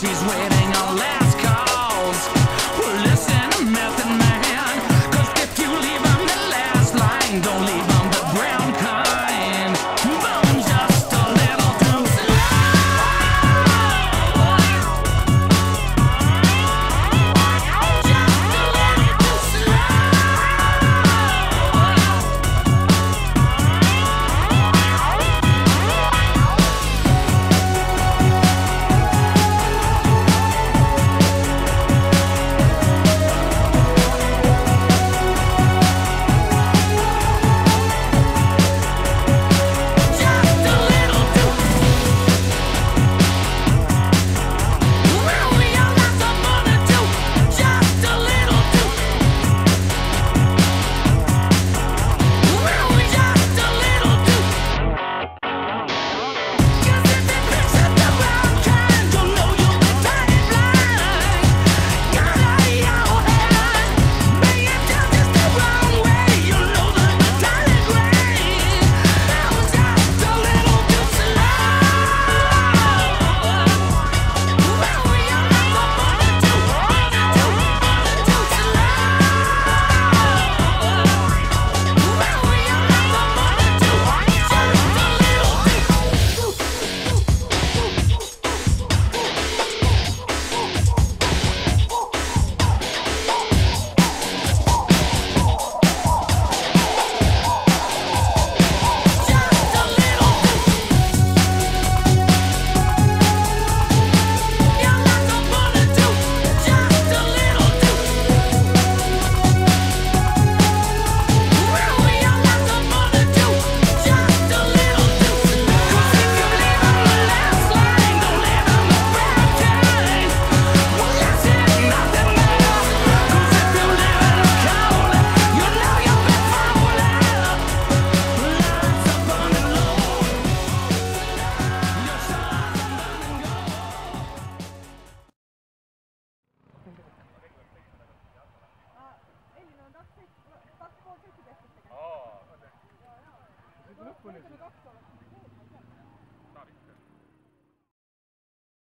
He's waiting on last calls. Well, listen, Method Man, 'cause if you leave on the last line, don't leave on the brown kind. Boom, just a little too slow. Just a little too slow. Zitten nog voor